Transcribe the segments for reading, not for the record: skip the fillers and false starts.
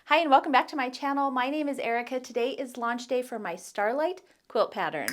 Hi and welcome back to my channel. My name is Erica. Today is launch day for my Starlight Quilt pattern.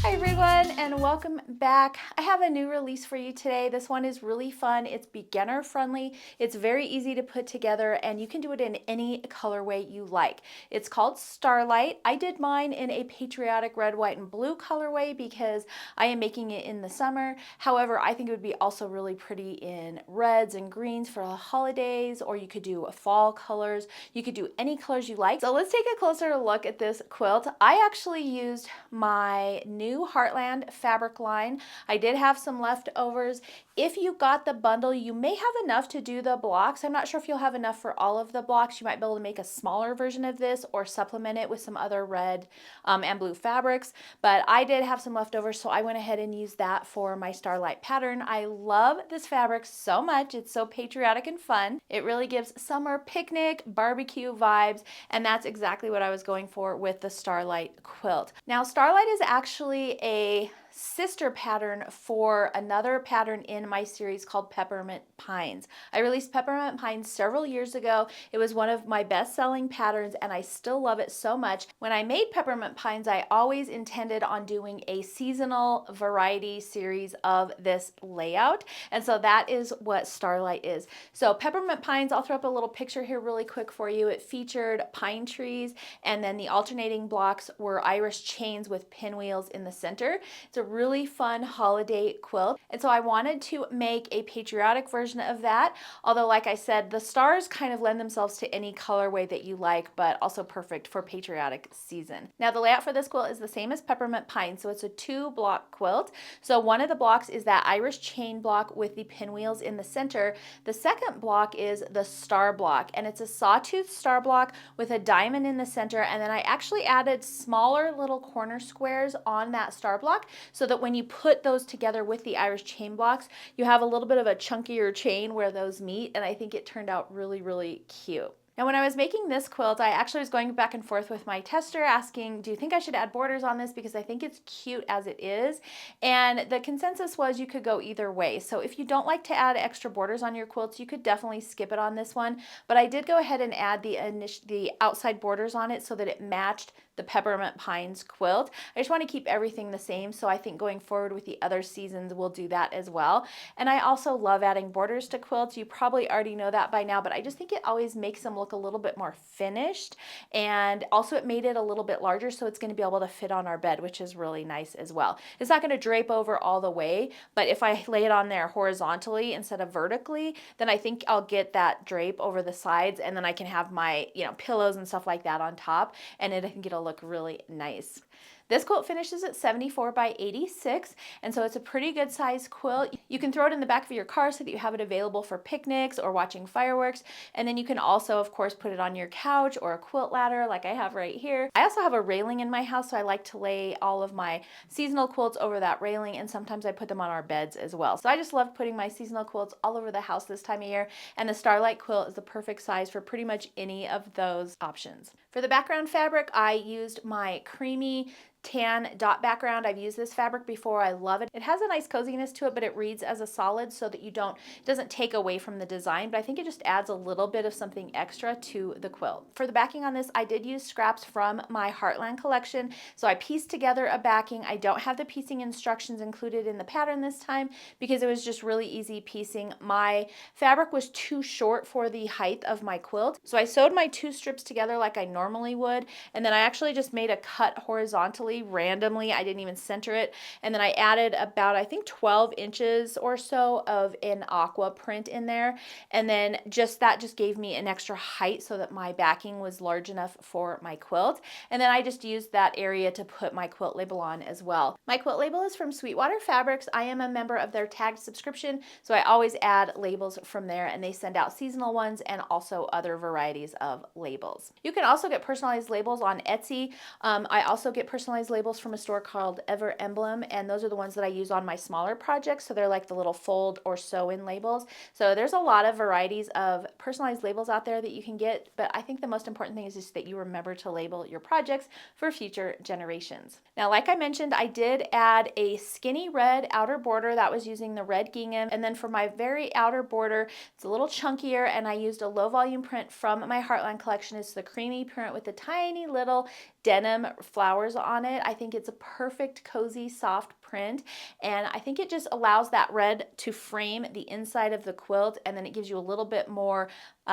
Hi everyone and welcome back. I have a new release for you today. This one is really fun. It's beginner friendly. It's very easy to put together and you can do it in any colorway you like. It's called Starlight. I did mine in a patriotic red, white, and blue colorway because I am making it in the summer. However, I think it would be also really pretty in reds and greens for the holidays, or you could do fall colors. You could do any colors you like. So let's take a closer look at this quilt. I actually used my new Heartland fabric line. I did have some leftovers. If you got the bundle, you may have enough to do the blocks. I'm not sure if you'll have enough for all of the blocks. You might be able to make a smaller version of this or supplement it with some other red and blue fabrics, but I did have some leftovers, so I went ahead and used that for my Starlight pattern. I love this fabric so much. It's so patriotic and fun. It really gives summer picnic, barbecue vibes, and that's exactly what I was going for with the Starlight quilt. Now, Starlight is actually a sister pattern for another pattern in my series called Peppermint Pines. I released Peppermint Pines several years ago. It was one of my best-selling patterns and I still love it so much. When I made Peppermint Pines, I always intended on doing a seasonal variety series of this layout, and so that is what Starlight is. So Peppermint Pines, I'll throw up a little picture here really quick for you. It featured pine trees and then the alternating blocks were Irish chains with pinwheels in the center. It's a really fun holiday quilt, and so I wanted to make a patriotic version of that, although like I said, the stars kind of lend themselves to any colorway that you like, but also perfect for patriotic season. Now the layout for this quilt is the same as Peppermint Pine, so it's a 2-block quilt. So one of the blocks is that Irish chain block with the pinwheels in the center. The second block is the star block, and it's a sawtooth star block with a diamond in the center, and then I actually added smaller little corner squares on that star block so that when you put those together with the Irish chain blocks, you have a little bit of a chunkier chain where those meet, and I think it turned out really, really cute. Now, when I was making this quilt, I actually was going back and forth with my tester asking, do you think I should add borders on this? Because I think it's cute as it is. And the consensus was you could go either way. So if you don't like to add extra borders on your quilts, you could definitely skip it on this one. But I did go ahead and add the outside borders on it so that it matched the Peppermint Pines quilt. I just want to keep everything the same, so I think going forward with the other seasons we'll do that as well. And I also love adding borders to quilts. You probably already know that by now, but I just think it always makes them look a little bit more finished, and also it made it a little bit larger, so it's going to be able to fit on our bed, which is really nice as well. It's not going to drape over all the way, but if I lay it on there horizontally instead of vertically, then I think I'll get that drape over the sides, and then I can have my pillows and stuff like that on top, and I think it'll look really nice. This quilt finishes at 74 by 86, and so it's a pretty good size quilt. You can throw it in the back of your car so that you have it available for picnics or watching fireworks, and then you can also, of course, put it on your couch or a quilt ladder like I have right here. I also have a railing in my house, so I like to lay all of my seasonal quilts over that railing, and sometimes I put them on our beds as well. So I just love putting my seasonal quilts all over the house this time of year, and the Starlight quilt is the perfect size for pretty much any of those options. For the background fabric, I used my creamy tan dot background. I've used this fabric before. I love it. It has a nice coziness to it, but it reads as a solid so that it doesn't take away from the design, but I think it just adds a little bit of something extra to the quilt. For the backing on this, I did use scraps from my Heartland collection, so I pieced together a backing. I don't have the piecing instructions included in the pattern this time because it was just really easy piecing. My fabric was too short for the height of my quilt, so I sewed my 2 strips together like I normally would, and then I actually just made a cut horizontally randomly. I didn't even center it, and then I added about, I think, 12 inches or so of an aqua print in there, and then that just gave me an extra height so that my backing was large enough for my quilt, and then I just used that area to put my quilt label on as well. My quilt label is from Sweetwater Fabrics. I am a member of their tagged subscription, so I always add labels from there, and they send out seasonal ones and also other varieties of labels. You can also get personalized labels on Etsy. I also get personalized personalized labels from a store called Ever Emblem, and those are the ones that I use on my smaller projects. So they're like the little fold or sew in labels. So there's a lot of varieties of personalized labels out there that you can get, but I think the most important thing is just that you remember to label your projects for future generations. Now, like I mentioned, I did add a skinny red outer border that was using the red gingham, and then for my very outer border, it's a little chunkier, and I used a low volume print from my Heartland collection. It's the creamy print with the tiny little denim flowers on it. I think it's a perfect, cozy, soft print, and I think it just allows that red to frame the inside of the quilt, and then it gives you a little bit more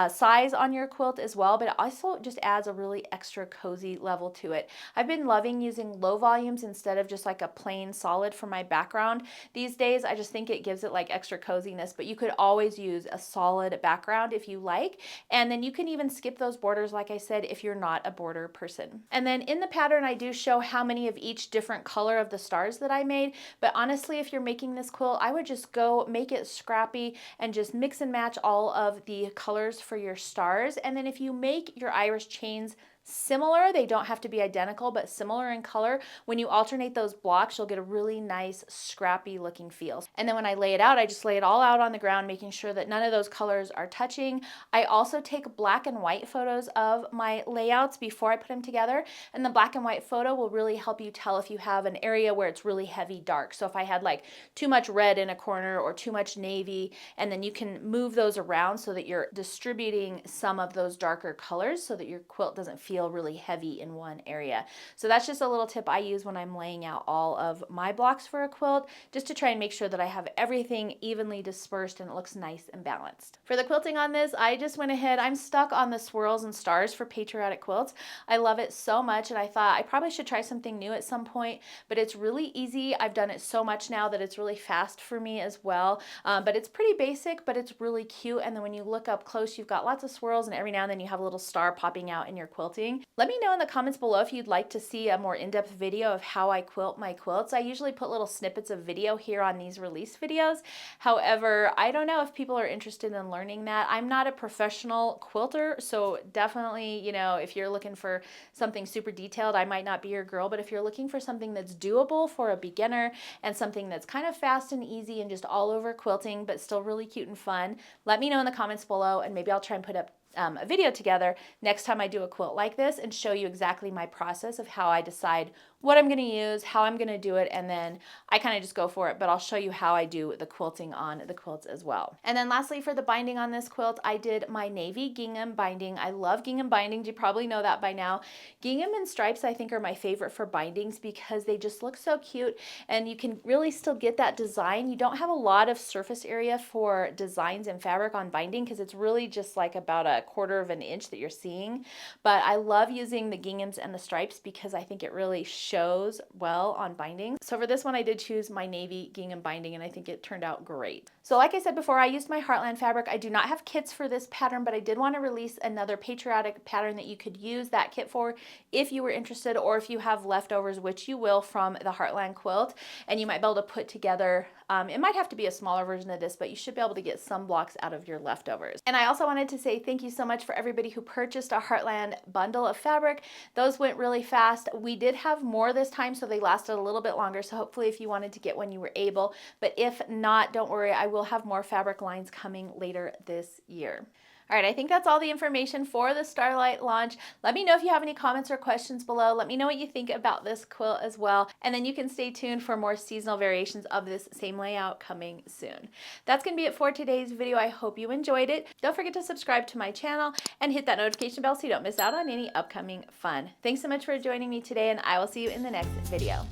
size on your quilt as well, but it also just adds a really extra cozy level to it. I've been loving using low volumes instead of just like a plain solid for my background these days. I just think it gives it like extra coziness, but you could always use a solid background if you like, and then you can even skip those borders, like I said, if you're not a border person. And then in the pattern, I do show how many of each different color of the stars that I made, but honestly, if you're making this quilt, I would just go make it scrappy and just mix and match all of the colors for your stars. And then if you make your iris chains similar, they don't have to be identical, but similar in color, when you alternate those blocks, you'll get a really nice scrappy looking feel. And then when I lay it out, I just lay it all out on the ground, making sure that none of those colors are touching. I also take black and white photos of my layouts before I put them together, and the black and white photo will really help you tell if you have an area where it's really heavy dark. So if I had like too much red in a corner or too much navy, and then you can move those around so that you're distributing some of those darker colors so that your quilt doesn't feel really heavy in one area. So that's just a little tip I use when I'm laying out all of my blocks for a quilt, just to try and make sure that I have everything evenly dispersed and it looks nice and balanced. For the quilting on this, I just went ahead, I'm stuck on the swirls and stars for Patriotic Quilts. I love it so much, and I thought I probably should try something new at some point, but it's really easy. I've done it so much now that it's really fast for me as well, but it's pretty basic, but it's really cute. And then when you look up close, you've got lots of swirls, and every now and then you have a little star popping out in your quilting. Let me know in the comments below if you'd like to see a more in-depth video of how I quilt my quilts. I usually put little snippets of video here on these release videos. However, I don't know if people are interested in learning that. I'm not a professional quilter, so definitely, you know, if you're looking for something super detailed, I might not be your girl, but if you're looking for something that's doable for a beginner and something that's kind of fast and easy and just all over quilting, but still really cute and fun, let me know in the comments below, and maybe I'll try and put up a video together next time I do a quilt like this and show you exactly my process of how I decide what I'm going to use, how I'm going to do it, and then I kind of just go for it, but I'll show you how I do the quilting on the quilts as well. And then lastly, for the binding on this quilt, I did my navy gingham binding. I love gingham bindings. You probably know that by now. Gingham and stripes I think are my favorite for bindings because they just look so cute, and you can really still get that design. You don't have a lot of surface area for designs and fabric on binding because it's really just like about a 1/4 of an inch that you're seeing, but I love using the ginghams and the stripes because I think it really shows well on binding. So for this one, I did choose my navy gingham binding, and I think it turned out great. So like I said before, I used my Heartland fabric. I do not have kits for this pattern, but I did want to release another patriotic pattern that you could use that kit for if you were interested, or if you have leftovers, which you will, from the Heartland quilt, and you might be able to put together, it might have to be a smaller version of this, but you should be able to get some blocks out of your leftovers. And I also wanted to say thank you so much for everybody who purchased a Heartland bundle of fabric. Those went really fast. We did have more this time, so they lasted a little bit longer, so hopefully if you wanted to get one, you were able, but if not, don't worry, I will have more fabric lines coming later this year. All right, I think that's all the information for the Starlight launch. Let me know if you have any comments or questions below. Let me know what you think about this quilt as well. And then you can stay tuned for more seasonal variations of this same layout coming soon. That's going to be it for today's video. I hope you enjoyed it. Don't forget to subscribe to my channel and hit that notification bell so you don't miss out on any upcoming fun. Thanks so much for joining me today, and I will see you in the next video.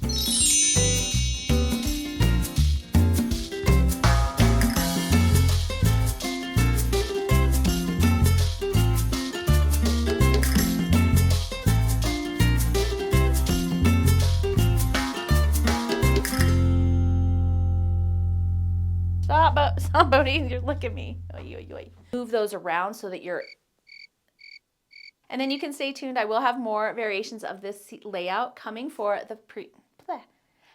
Stop, Bodie, you're looking at me. Oy, oy, oy. Move those around so that you're... And then you can stay tuned. I will have more variations of this layout coming for the